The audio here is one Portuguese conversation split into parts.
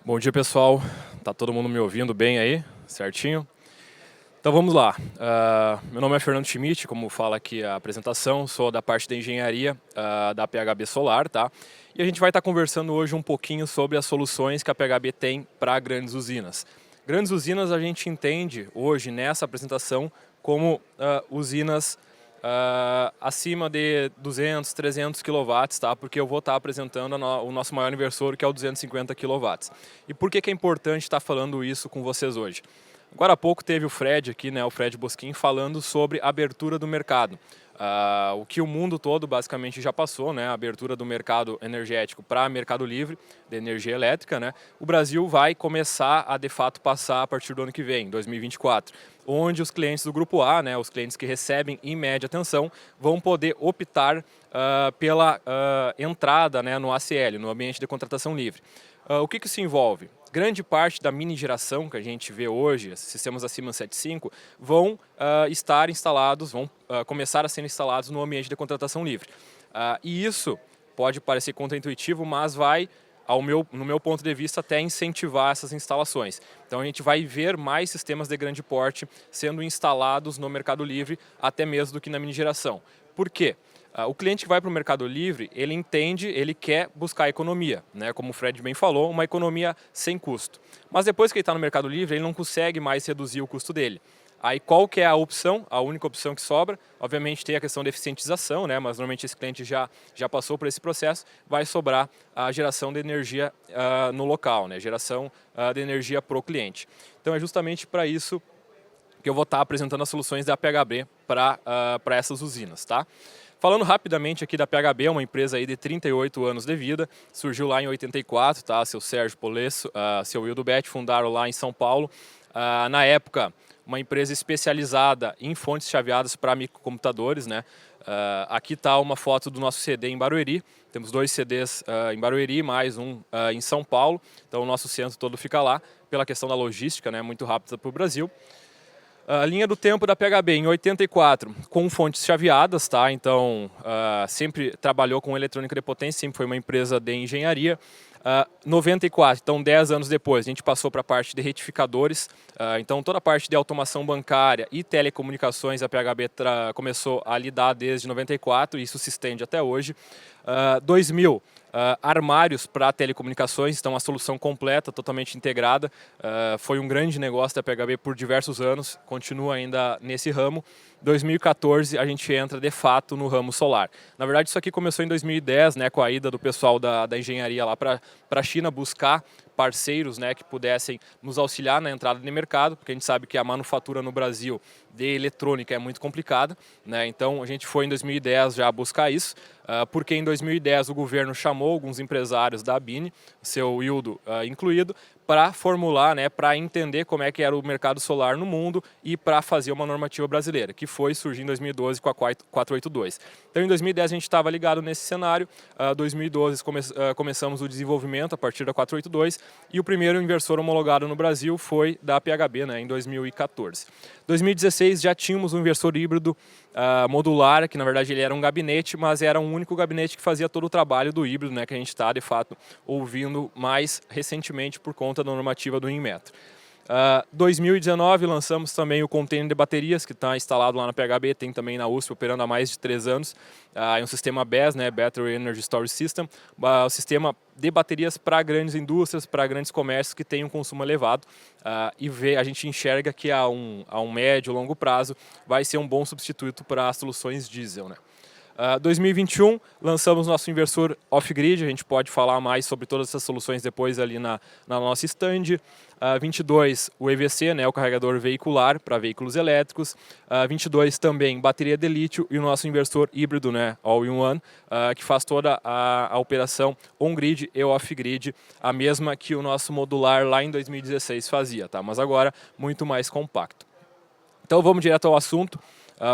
Bom dia, pessoal. Tá todo mundo me ouvindo bem aí? Certinho? Então vamos lá. Meu nome é Fernando Schmidt, como fala aqui a apresentação, sou da parte da engenharia da PHB Solar, tá? E a gente vai estar conversando hoje um pouquinho sobre as soluções que a PHB tem para grandes usinas. Grandes usinas a gente entende hoje nessa apresentação como usinas acima de 200, 300 kW, tá? Porque eu vou estar apresentando o nosso maior inversor, que é o 250 kW. E por que é importante estar falando isso com vocês hoje? Agora há pouco teve o Fred aqui, né, o Fred Bosquin, falando sobre a abertura do mercado. O que o mundo todo basicamente já passou, né, a abertura do mercado energético para mercado livre de energia elétrica, né, o Brasil vai começar a de fato passar a partir do ano que vem, 2024, onde os clientes do Grupo A, né, os clientes que recebem em média atenção, vão poder optar pela entrada, né, no ACL, no ambiente de contratação livre. O que isso envolve? Grande parte da mini geração que a gente vê hoje, sistemas da Siemens 75, vão estar instalados, vão começar a ser instalados no ambiente de contratação livre. E isso pode parecer contraintuitivo, mas vai, no meu ponto de vista, até incentivar essas instalações. Então a gente vai ver mais sistemas de grande porte sendo instalados no mercado livre, até mesmo do que na mini geração. Por quê? O cliente que vai para o Mercado Livre, ele entende, ele quer buscar economia, né? Como o Fred bem falou, uma economia sem custo. Mas depois que ele está no Mercado Livre, ele não consegue mais reduzir o custo dele. Aí qual que é a opção? A única opção que sobra, obviamente tem a questão da eficientização, né? Mas normalmente esse cliente já passou por esse processo, vai sobrar a geração de energia no local, né? Geração de energia para o cliente. Então é justamente para isso que eu vou estar apresentando as soluções da PHB para essas usinas, tá? Falando rapidamente aqui da PHB, uma empresa aí de 38 anos de vida, surgiu lá em 84, tá? Seu Sérgio Polesso, seu Wildo Betti fundaram lá em São Paulo. Na época, uma empresa especializada em fontes chaveadas para microcomputadores, né? Aqui está uma foto do nosso CD em Barueri. Temos 2 CDs em Barueri, mais um em São Paulo. Então o nosso centro todo fica lá, pela questão da logística, né? Muito rápida para o Brasil. A linha do tempo da PHB em 84, com fontes chaveadas, tá? Então sempre trabalhou com eletrônica de potência, sempre foi uma empresa de engenharia. 94, então 10 anos depois, a gente passou para a parte de retificadores, então toda a parte de automação bancária e telecomunicações a PHB começou a lidar desde 94 e isso se estende até hoje. 2000, armários para telecomunicações, então a solução completa, totalmente integrada, foi um grande negócio da PHB por diversos anos, continua ainda nesse ramo. 2014 a gente entra de fato no ramo solar. Na verdade isso aqui começou em 2010, né, com a ida do pessoal da engenharia lá para a China buscar parceiros, né, que pudessem nos auxiliar na entrada no mercado, porque a gente sabe que a manufatura no Brasil de eletrônica é muito complicada, né? Então a gente foi em 2010 já buscar isso, porque em 2010 o governo chamou alguns empresários da ABINE, seu Wildo incluído, para formular, né, para entender como é que era o mercado solar no mundo e para fazer uma normativa brasileira, que foi surgir em 2012 com a 482. Então em 2010 a gente estava ligado nesse cenário, 2012 começamos o desenvolvimento a partir da 482 e o primeiro inversor homologado no Brasil foi da PHB, né, em 2014. 2016 já tínhamos um inversor híbrido modular, que na verdade ele era um gabinete, mas era um único gabinete que fazia todo o trabalho do híbrido, né, que a gente está de fato ouvindo mais recentemente por conta da normativa do Inmetro. 2019 lançamos também o container de baterias que está instalado lá na PHB, tem também na USP operando há mais de 3 anos, é um sistema BESS, né, Battery Energy Storage System, o sistema de baterias para grandes indústrias, para grandes comércios que têm um consumo elevado, e a gente enxerga que a um médio, longo prazo vai ser um bom substituto para as soluções diesel, né. 2021 lançamos nosso inversor off-grid, a gente pode falar mais sobre todas essas soluções depois ali na nossa stand. 22 o EVC, né, o carregador veicular para veículos elétricos. 22 também bateria de lítio e o nosso inversor híbrido, né, all-in-one, que faz toda a operação on-grid e off-grid, a mesma que o nosso modular lá em 2016 fazia, tá? Mas agora muito mais compacto. Então vamos direto ao assunto.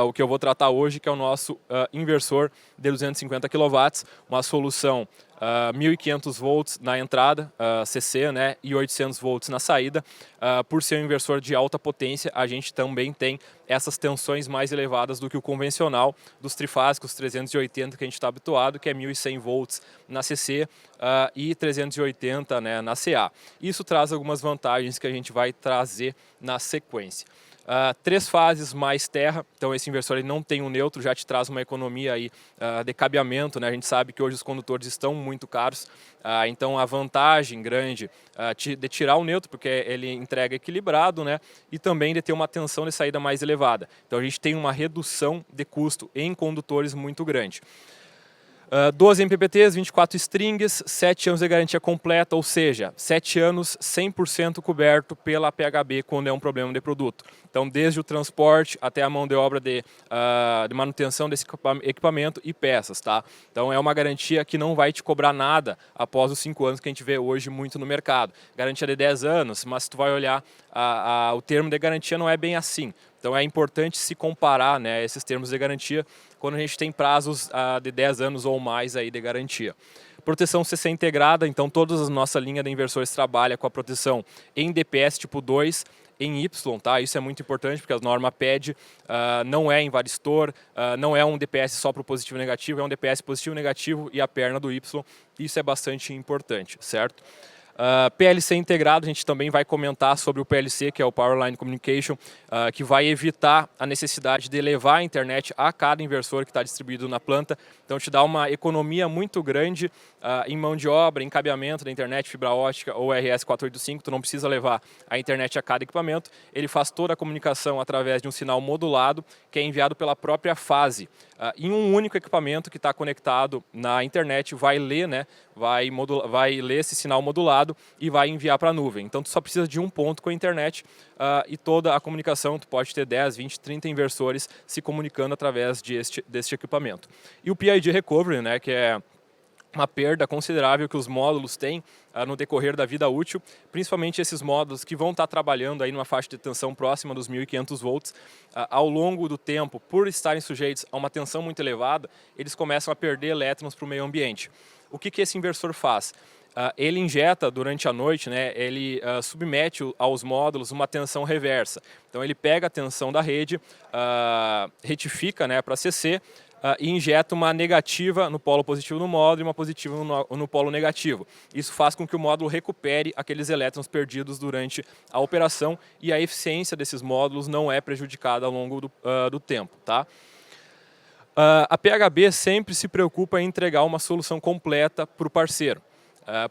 o que eu vou tratar hoje, que é o nosso inversor de 250 kW, uma solução 1.500 volts na entrada, CC, né, e 800 volts na saída. Por ser um inversor de alta potência, a gente também tem essas tensões mais elevadas do que o convencional dos trifásicos 380 que a gente está habituado, que é 1.100 volts na CC e 380, né, na CA. Isso traz algumas vantagens que a gente vai trazer na sequência. 3 fases mais terra, então esse inversor ele não tem um neutro, já te traz uma economia aí, de cabeamento, né? A gente sabe que hoje os condutores estão muito caros, então a vantagem grande de tirar o neutro, porque ele entrega equilibrado, né? E também de ter uma tensão de saída mais elevada. Então a gente tem uma redução de custo em condutores muito grande. 12 MPPTs, 24 strings, 7 anos de garantia completa, ou seja, 7 anos 100% coberto pela PHB quando é um problema de produto. Então, desde o transporte até a mão de obra de manutenção desse equipamento e peças, tá? Então, é uma garantia que não vai te cobrar nada após os 5 anos que a gente vê hoje muito no mercado. Garantia de 10 anos, mas se tu vai olhar, o termo de garantia não é bem assim. Então, é importante se comparar, né, esses termos de garantia quando a gente tem prazos de 10 anos ou mais aí de garantia. Proteção CC integrada, então toda a nossa linha de inversores trabalha com a proteção em DPS tipo 2, em Y, tá? Isso é muito importante porque a norma pede, não é em varistor, não é um DPS só para o positivo e negativo, é um DPS positivo e negativo e a perna do Y, isso é bastante importante, certo? PLC integrado, a gente também vai comentar sobre o PLC, que é o Power Line Communication, que vai evitar a necessidade de levar a internet a cada inversor que está distribuído na planta. Então, te dá uma economia muito grande em mão de obra, em cabeamento da internet, fibra ótica ou RS485. Tu não precisa levar a internet a cada equipamento. Ele faz toda a comunicação através de um sinal modulado, que é enviado pela própria fase. Em um único equipamento que está conectado na internet, vai ler, né, vai ler esse sinal modulado e vai enviar para a nuvem. Então, tu só precisa de um ponto com a internet e toda a comunicação, tu pode ter 10, 20, 30 inversores se comunicando através deste equipamento. E o PID Recovery, né, que é uma perda considerável que os módulos têm no decorrer da vida útil, principalmente esses módulos que vão estar trabalhando aí numa faixa de tensão próxima dos 1.500 volts. Ao longo do tempo, por estarem sujeitos a uma tensão muito elevada, eles começam a perder elétrons para o meio ambiente. O que esse inversor faz? Ele injeta durante a noite, né, ele submete aos módulos uma tensão reversa. Então ele pega a tensão da rede, retifica, né, para CC, e injeta uma negativa no polo positivo no módulo e uma positiva no polo negativo. Isso faz com que o módulo recupere aqueles elétrons perdidos durante a operação e a eficiência desses módulos não é prejudicada ao longo do tempo, tá? A PHB sempre se preocupa em entregar uma solução completa para o parceiro.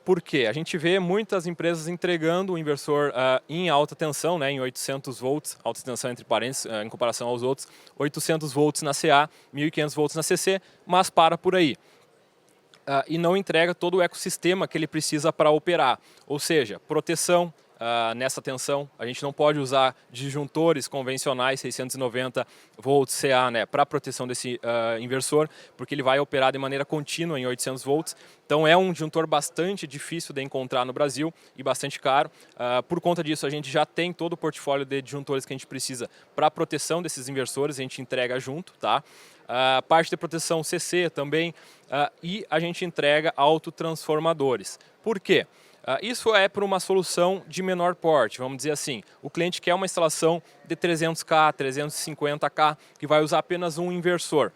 Por quê? A gente vê muitas empresas entregando o inversor em alta tensão, né, em 800 volts, alta tensão entre parênteses, em comparação aos outros, 800 volts na CA, 1.500 volts na CC, mas para por aí. E não entrega todo o ecossistema que ele precisa para operar, ou seja, proteção, nessa tensão, a gente não pode usar disjuntores convencionais 690 volts CA, né, para proteção desse inversor, porque ele vai operar de maneira contínua em 800 volts. Então é um disjuntor bastante difícil de encontrar no Brasil e bastante caro. Por conta disso, a gente já tem todo o portfólio de disjuntores que a gente precisa para a proteção desses inversores, a gente entrega junto, tá? Parte de proteção CC também, e a gente entrega autotransformadores. Por quê? Isso é para uma solução de menor porte, vamos dizer assim. O cliente quer uma instalação de 300K, 350K, que vai usar apenas um inversor.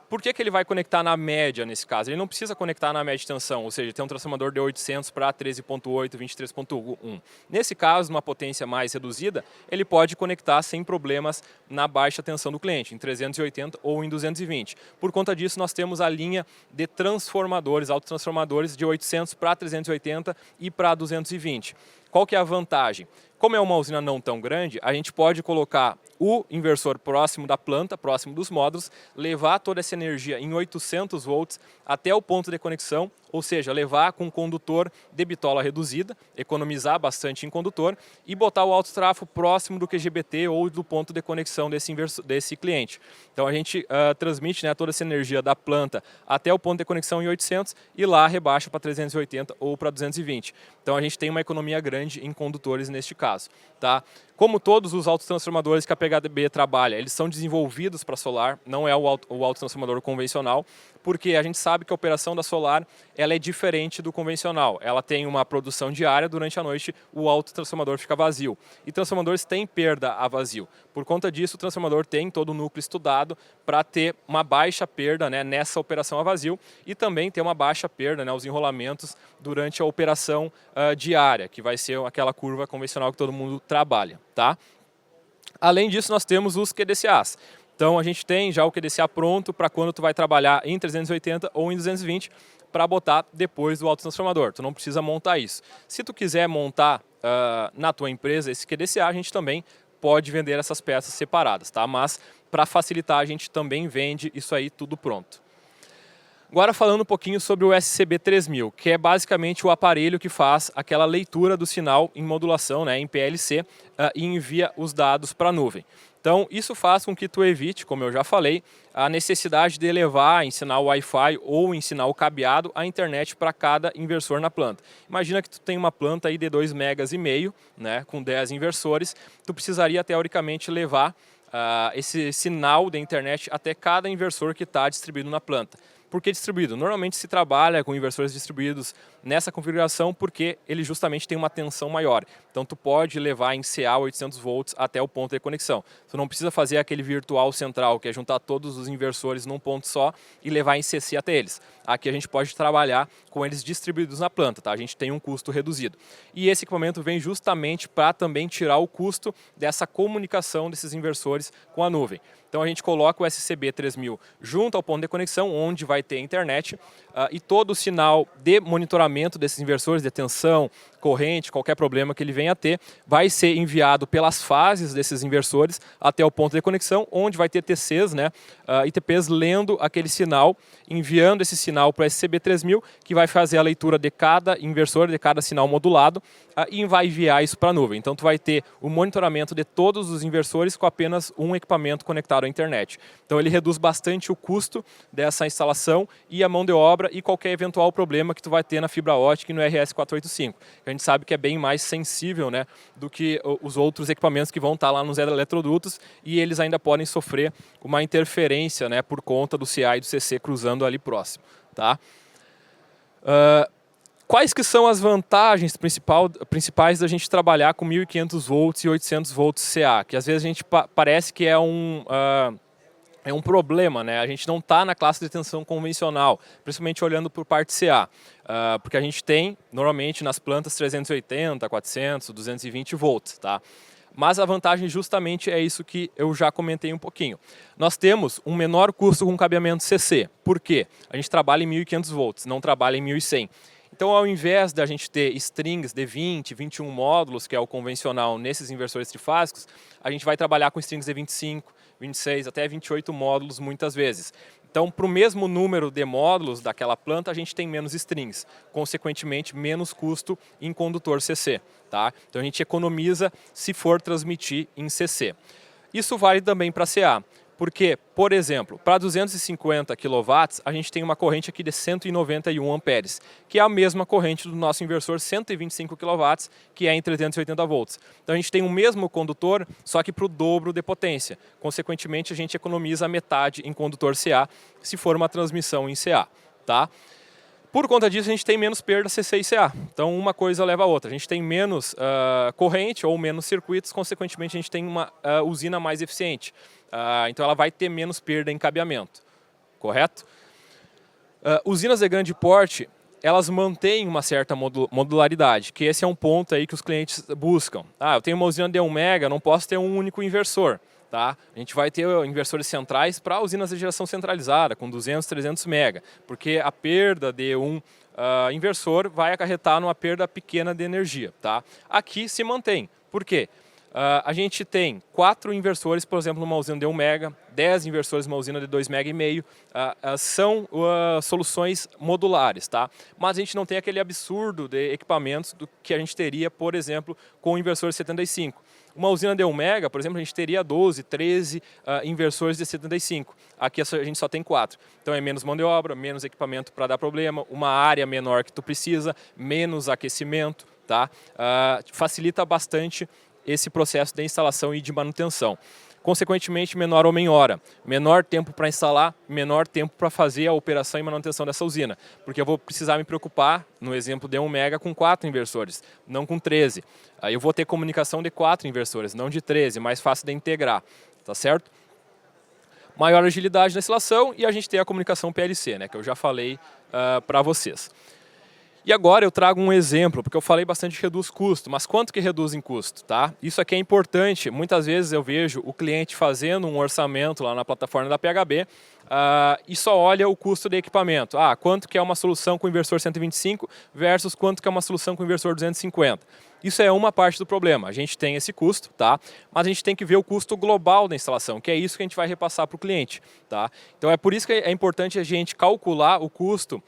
Por que ele vai conectar na média nesse caso? Ele não precisa conectar na média tensão, ou seja, tem um transformador de 800 para 13.8, 23.1. Nesse caso, numa potência mais reduzida, ele pode conectar sem problemas na baixa tensão do cliente, em 380 ou em 220. Por conta disso, nós temos a linha de transformadores, autotransformadores de 800 para 380 e para 220. Qual que é a vantagem? Como é uma usina não tão grande, a gente pode colocar o inversor próximo da planta, próximo dos módulos, levar toda essa energia em 800 volts até o ponto de conexão, ou seja, levar com condutor de bitola reduzida, economizar bastante em condutor e botar o alto trafo próximo do QGBT ou do ponto de conexão desse cliente. Então a gente transmite, né, toda essa energia da planta até o ponto de conexão em 800 e lá rebaixa para 380 ou para 220. Então a gente tem uma economia grande em condutores neste caso. Tá? Como todos os autotransformadores que a PHB trabalha, eles são desenvolvidos para solar, não é o autotransformador convencional, porque a gente sabe que a operação da solar ela é diferente do convencional. Ela tem uma produção diária, durante a noite o autotransformador fica vazio. E transformadores têm perda a vazio. Por conta disso, o transformador tem todo o núcleo estudado para ter uma baixa perda, né, nessa operação a vazio e também ter uma baixa perda, né, os enrolamentos durante a operação diária, que vai ser aquela curva convencional que todo mundo trabalha. Tá? Além disso, nós temos os QDCAs. Então a gente tem já o QDCA pronto para quando tu vai trabalhar em 380 ou em 220 para botar depois do autotransformador. Tu não precisa montar isso. Se tu quiser montar na tua empresa esse QDCA, a gente também pode vender essas peças separadas, tá? Mas para facilitar a gente também vende isso aí tudo pronto. Agora falando um pouquinho sobre o SCB3000, que é basicamente o aparelho que faz aquela leitura do sinal em modulação, né, em PLC, e envia os dados para a nuvem. Então isso faz com que tu evite, como eu já falei, a necessidade de levar em sinal Wi-Fi ou em sinal cabeado a internet para cada inversor na planta. Imagina que tu tem uma planta aí de 2,5 megas, né, com 10 inversores, tu precisaria teoricamente levar esse sinal de internet até cada inversor que está distribuído na planta. Por que distribuído? Normalmente se trabalha com inversores distribuídos nessa configuração porque ele justamente tem uma tensão maior. Então tu pode levar em CA 800 volts até o ponto de conexão. Tu não precisa fazer aquele virtual central, que é juntar todos os inversores num ponto só e levar em CC até eles. Aqui a gente pode trabalhar com eles distribuídos na planta, tá? A gente tem um custo reduzido. E esse equipamento vem justamente para também tirar o custo dessa comunicação desses inversores com a nuvem. Então a gente coloca o SCB3000 junto ao ponto de conexão, onde vai ter internet, e todo o sinal de monitoramento desses inversores, de tensão, corrente, qualquer problema que ele venha a ter, vai ser enviado pelas fases desses inversores até o ponto de conexão, onde vai ter TCs, né, ITPs lendo aquele sinal, enviando esse sinal para o SCB3000, que vai fazer a leitura de cada inversor, de cada sinal modulado, e vai enviar isso para a nuvem. Então tu vai ter o monitoramento de todos os inversores com apenas um equipamento conectado à internet. Então ele reduz bastante o custo dessa instalação e a mão de obra e qualquer eventual problema que tu vai ter na fibra ótica e no RS485. A gente sabe que é bem mais sensível, né, do que os outros equipamentos que vão estar lá nos eletrodutos e eles ainda podem sofrer uma interferência, né, por conta do CA e do CC cruzando ali próximo. Tá? Quais que são as vantagens principais da gente trabalhar com 1.500 volts e 800 volts CA? Que às vezes a gente parece que é um problema, né? A gente não está na classe de tensão convencional, principalmente olhando por parte CA. Porque a gente tem, normalmente, nas plantas 380, 400, 220 volts, tá? Mas a vantagem justamente é isso que eu já comentei um pouquinho. Nós temos um menor custo com cabeamento CC. Por quê? A gente trabalha em 1.500 volts, não trabalha em 1.100. Então, ao invés da gente ter strings de 20, 21 módulos, que é o convencional nesses inversores trifásicos, a gente vai trabalhar com strings de 25, 26, até 28 módulos muitas vezes. Então, para o mesmo número de módulos daquela planta, a gente tem menos strings, consequentemente, menos custo em condutor CC. Tá? Então, a gente economiza se for transmitir em CC. Isso vale também para CA. Porque, por exemplo, para 250 kW, a gente tem uma corrente aqui de 191 amperes, que é a mesma corrente do nosso inversor 125 kW, que é em 380 volts. Então a gente tem o mesmo condutor, só que para o dobro de potência. Consequentemente, a gente economiza a metade em condutor CA, se for uma transmissão em CA. Tá? Por conta disso, a gente tem menos perda CC e CA. Então, uma coisa leva a outra. A gente tem menos corrente ou menos circuitos, consequentemente, a gente tem uma usina mais eficiente. Então, ela vai ter menos perda em cabeamento. Correto? Usinas de grande porte, elas mantêm uma certa modularidade, que esse é um ponto aí que os clientes buscam. Eu tenho uma usina de 1 mega, não posso ter um único inversor. Tá? A gente vai ter inversores centrais para usinas de geração centralizada, com 200, 300 mega, porque a perda de um inversor vai acarretar numa perda pequena de energia. Tá? Aqui se mantém. Por quê? A gente tem 4 inversores, por exemplo, numa usina de 1 mega, 10 inversores numa usina de 2,5 MB, são soluções modulares, tá? Mas a gente não tem aquele absurdo de equipamentos do que a gente teria, por exemplo, com o inversor 75. Uma usina de 1 MB, por exemplo, a gente teria 12, 13 inversores de 75. Aqui a gente só tem 4. Então é menos mão de obra, menos equipamento para dar problema, uma área menor que tu precisa, menos aquecimento, tá? Facilita bastante esse processo de instalação e de manutenção. Consequentemente, menor homem-hora, menor tempo para instalar, menor tempo para fazer a operação e manutenção dessa usina. Porque eu vou precisar me preocupar, no exemplo de 1 MB, com 4 inversores, não com 13. Aí eu vou ter comunicação de 4 inversores, não de 13, mais fácil de integrar, tá certo? Maior agilidade na instalação e a gente tem a comunicação PLC, né, que eu já falei para vocês. E agora eu trago um exemplo, porque eu falei bastante que reduz custo, mas quanto que reduz em custo, tá? Isso aqui é importante, muitas vezes eu vejo o cliente fazendo um orçamento lá na plataforma da PHB e só olha o custo de equipamento. Quanto que é uma solução com inversor 125 versus quanto que é uma solução com inversor 250. Isso é uma parte do problema, a gente tem esse custo, tá? Mas a gente tem que ver o custo global da instalação, que é isso que a gente vai repassar para o cliente, tá? Então é por isso que é importante a gente calcular o custo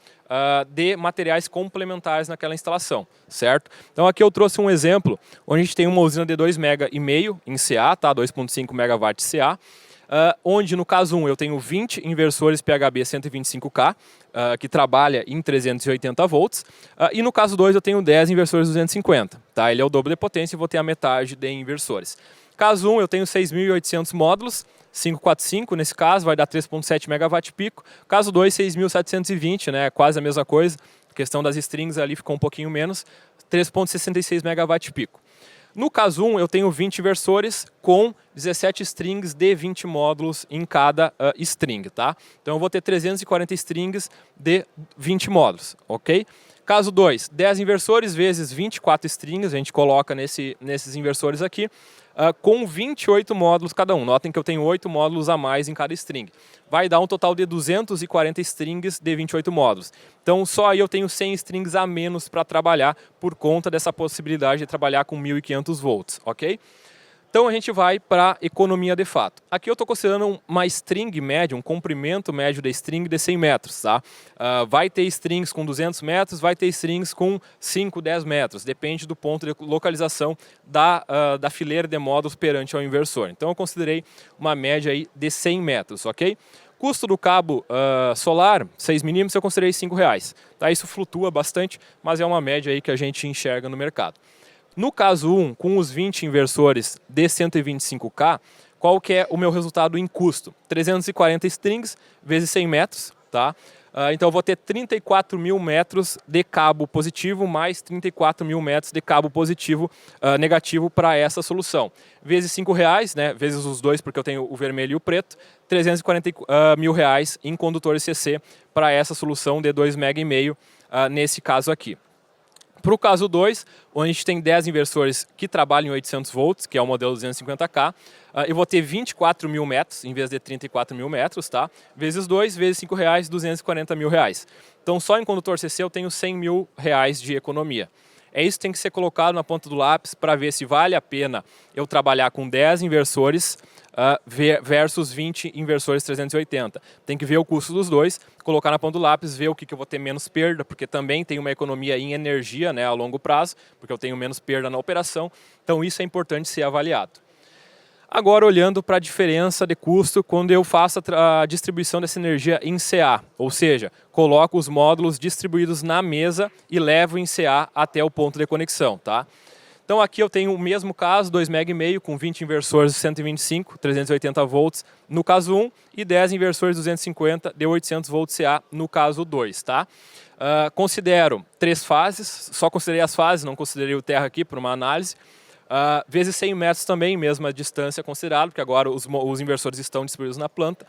de materiais complementares naquela instalação, certo? Então aqui eu trouxe um exemplo, onde a gente tem uma usina de 2,5 MB em CA, tá? 2,5 MW CA, onde no caso 1 eu tenho 20 inversores PHB 125K, que trabalha em 380 volts, e no caso 2 eu tenho 10 inversores 250, tá? Ele é o dobro de potência e vou ter a metade de inversores. Caso 1 eu tenho 6.800 módulos, 545 nesse caso, vai dar 3,7 MW pico. Caso 2, 6.720, né? Quase a mesma coisa. A questão das strings ali ficou um pouquinho menos, 3,66 MW pico. No caso 1, eu tenho 20 inversores com 17 strings de 20 módulos em cada string, tá? Então eu vou ter 340 strings de 20 módulos, ok? Caso 2, 10 inversores vezes 24 strings, a gente coloca nesses inversores aqui, com 28 módulos cada um. Notem que eu tenho 8 módulos a mais em cada string. Vai dar um total de 240 strings de 28 módulos. Então só aí eu tenho 100 strings a menos para trabalhar por conta dessa possibilidade de trabalhar com 1.500 volts, ok? Então a gente vai para economia de fato. Aqui eu estou considerando uma string média, um comprimento médio da string de 100 metros. Tá? Vai ter strings com 200 metros, vai ter strings com 5, 10 metros. Depende do ponto de localização da fileira de módulos perante ao inversor. Então eu considerei uma média aí de 100 metros, ok? Custo do cabo solar, 6 mm, eu considerei R$5. Tá? Isso flutua bastante, mas é uma média aí que a gente enxerga no mercado. No caso 1, com os 20 inversores de 125K, qual que é o meu resultado em custo? 340 strings vezes 100 metros, tá? Então eu vou ter 34 mil metros de cabo positivo mais 34 mil metros de cabo positivo negativo para essa solução. Vezes R$5, né? Vezes os dois, porque eu tenho o vermelho e o preto, 340 mil reais em condutores CC para essa solução de 2,5 MB nesse caso aqui. Para o caso 2, onde a gente tem 10 inversores que trabalham em 800 volts, que é o modelo 250K, eu vou ter 24 mil metros, em vez de 34 mil metros, tá? Vezes 2, vezes R$5, 240 mil reais. Então, só em condutor CC eu tenho 100 mil reais de economia. É isso que tem que ser colocado na ponta do lápis para ver se vale a pena eu trabalhar com 10 inversores versus 20 inversores 380. Tem que ver o custo dos dois, colocar na ponta do lápis, ver o que eu vou ter menos perda, porque também tem uma economia em energia, né, a longo prazo, porque eu tenho menos perda na operação. Então isso é importante ser avaliado. Agora olhando para a diferença de custo quando eu faço a distribuição dessa energia em CA, ou seja, coloco os módulos distribuídos na mesa e levo em CA até o ponto de conexão, tá? Então aqui eu tenho o mesmo caso, 2,5 MB com 20 inversores de 125, 380 volts no caso 1 e 10 inversores 250 de 800 volts CA no caso 2, tá? Considero 3 fases, só considerei as fases, não considerei o terra aqui para uma análise. Vezes 100 metros também, mesma distância considerada, porque agora os inversores estão distribuídos na planta.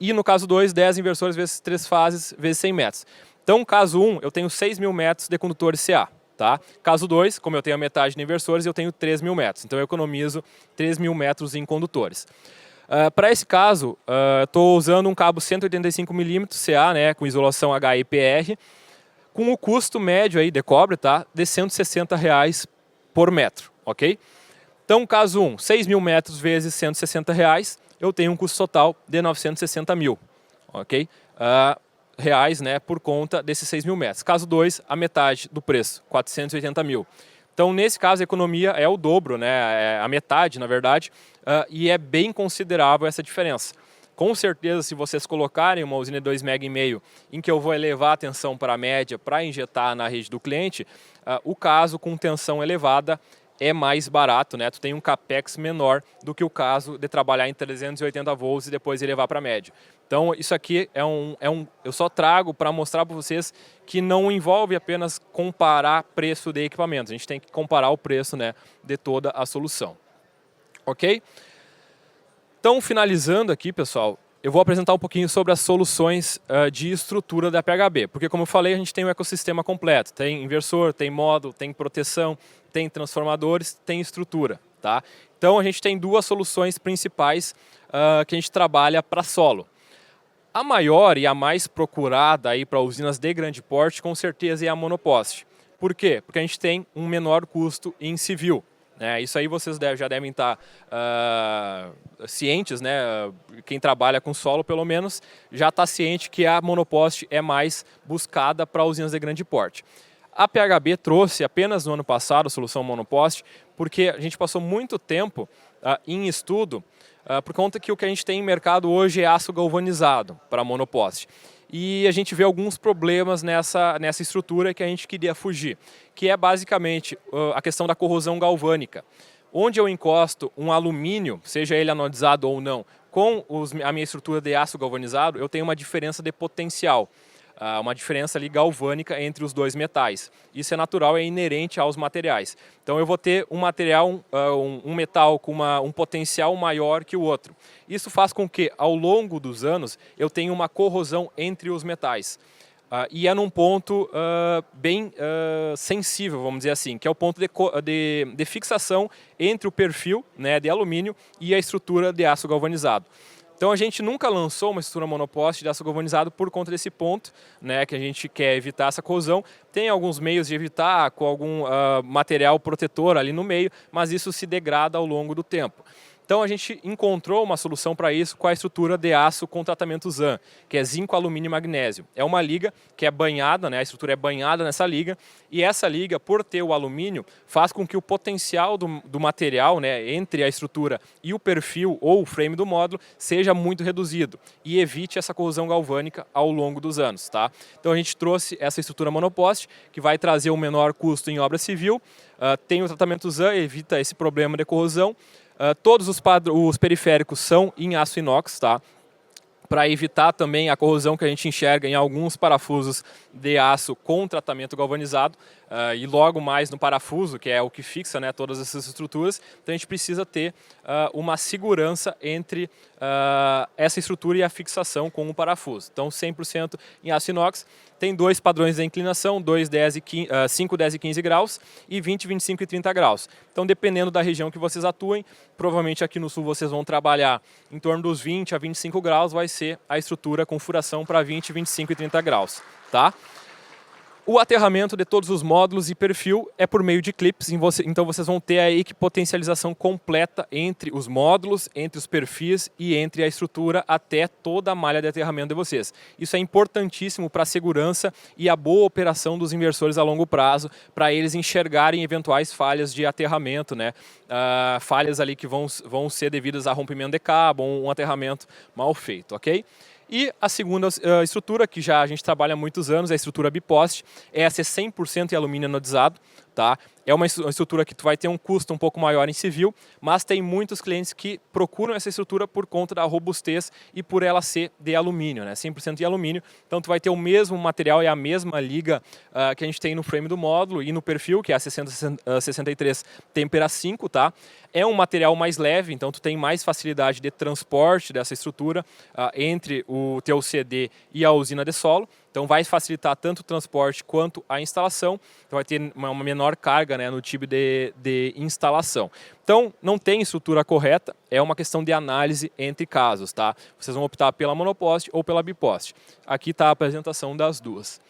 E no caso 2, 10 inversores vezes 3 fases, vezes 100 metros. Então, caso 1, eu tenho 6 mil metros de condutores CA. Tá? Caso 2, como eu tenho a metade de inversores, eu tenho 3 mil metros. Então, eu economizo 3 mil metros em condutores. Para esse caso, estou usando um cabo 185 mm CA, né, com isolação HIPR, com o custo médio aí de cobre, tá, de R$160 por metro, ok? Então, caso 1, 6 mil metros vezes R$160, eu tenho um custo total de 960 mil, ok? Reais, né, por conta desses 6 mil metros. Caso 2, a metade do preço, 480 mil. Então, nesse caso, a economia é o dobro, né, é a metade, na verdade, e é bem considerável essa diferença. Com certeza, se vocês colocarem uma usina de 2,5 MB, em que eu vou elevar a tensão para a média para injetar na rede do cliente, o caso com tensão elevada é mais barato, né? Tu tem um capex menor do que o caso de trabalhar em 380 volts e depois elevar para a média. Então, isso aqui eu só trago para mostrar para vocês que não envolve apenas comparar preço de equipamentos. A gente tem que comparar o preço, né, de toda a solução. Ok? Então, finalizando aqui, pessoal, eu vou apresentar um pouquinho sobre as soluções de estrutura da PHB. Porque, como eu falei, a gente tem um ecossistema completo. Tem inversor, tem módulo, tem proteção, tem transformadores, tem estrutura. Tá? Então, a gente tem duas soluções principais que a gente trabalha para solo. A maior e a mais procurada para usinas de grande porte, com certeza, é a monoposte. Por quê? Porque a gente tem um menor custo em civil. Isso aí vocês já devem estar cientes, né? Quem trabalha com solo, pelo menos, já está ciente que a monoposte é mais buscada para usinas de grande porte. A PHB trouxe apenas no ano passado a solução monoposte, porque a gente passou muito tempo em estudo, por conta que o que a gente tem em mercado hoje é aço galvanizado para monoposte. E a gente vê alguns problemas nessa estrutura que a gente queria fugir, que é basicamente a questão da corrosão galvânica. Onde eu encosto um alumínio, seja ele anodizado ou não, com a minha estrutura de aço galvanizado, eu tenho uma diferença de potencial. Uma diferença ali galvânica entre os dois metais. Isso é natural, é inerente aos materiais. Então eu vou ter um material, um metal com um potencial maior que o outro. Isso faz com que, ao longo dos anos, eu tenha uma corrosão entre os metais. E é num ponto bem sensível, vamos dizer assim, que é o ponto de fixação entre o perfil, né, de alumínio e a estrutura de aço galvanizado. Então a gente nunca lançou uma estrutura monoposte de aço galvanizado por conta desse ponto, né, que a gente quer evitar essa corrosão. Tem alguns meios de evitar com algum material protetor ali no meio, mas isso se degrada ao longo do tempo. Então a gente encontrou uma solução para isso com a estrutura de aço com tratamento ZAN, que é zinco, alumínio e magnésio. É uma liga que é banhada, né, a estrutura é banhada nessa liga, e essa liga, por ter o alumínio, faz com que o potencial do material, né, entre a estrutura e o perfil ou o frame do módulo seja muito reduzido e evite essa corrosão galvânica ao longo dos anos. Tá? Então a gente trouxe essa estrutura monoposte, que vai trazer um menor custo em obra civil, tem o tratamento ZAN, evita esse problema de corrosão. Todos os periféricos são em aço inox, tá? Para evitar também a corrosão que a gente enxerga em alguns parafusos de aço com tratamento galvanizado e logo mais no parafuso, que é o que fixa, né, todas essas estruturas. Então a gente precisa ter uma segurança entre essa estrutura e a fixação com o parafuso. Então 100% em aço inox. Tem dois padrões de inclinação, 5, 10 e 15 graus e 20, 25 e 30 graus. Então, dependendo da região que vocês atuem, provavelmente aqui no sul vocês vão trabalhar em torno dos 20 a 25 graus, vai ser a estrutura com furação para 20, 25 e 30 graus. Tá? O aterramento de todos os módulos e perfil é por meio de clips, então vocês vão ter a equipotencialização completa entre os módulos, entre os perfis e entre a estrutura até toda a malha de aterramento de vocês. Isso é importantíssimo para a segurança e a boa operação dos inversores a longo prazo, para eles enxergarem eventuais falhas de aterramento, né? Falhas ali que vão ser devidas a rompimento de cabo ou um aterramento mal feito, ok? E a segunda estrutura, que já a gente trabalha há muitos anos, é a estrutura biposte. Essa é 100% em alumínio anodizado. Tá? É uma estrutura que tu vai ter um custo um pouco maior em civil, mas tem muitos clientes que procuram essa estrutura por conta da robustez e por ela ser de alumínio, né? 100% de alumínio. Então tu vai ter o mesmo material e a mesma liga que a gente tem no frame do módulo e no perfil, que é a 6063 Tempera 5, tá? É um material mais leve, então tu tem mais facilidade de transporte dessa estrutura entre o teu CD e a usina de solo. Então vai facilitar tanto o transporte quanto a instalação. Então vai ter uma menor carga, né, no tipo de instalação. Então não tem estrutura correta, é uma questão de análise entre casos. Tá? Vocês vão optar pela monoposte ou pela biposte. Aqui está a apresentação das duas.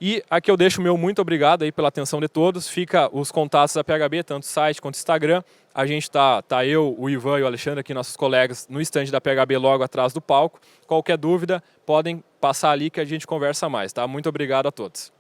E aqui eu deixo o meu muito obrigado aí pela atenção de todos. Fica os contatos da PHB, tanto site quanto Instagram. A gente tá eu, o Ivan e o Alexandre aqui, nossos colegas, no estande da PHB logo atrás do palco. Qualquer dúvida, podem passar ali que a gente conversa mais, tá? Muito obrigado a todos.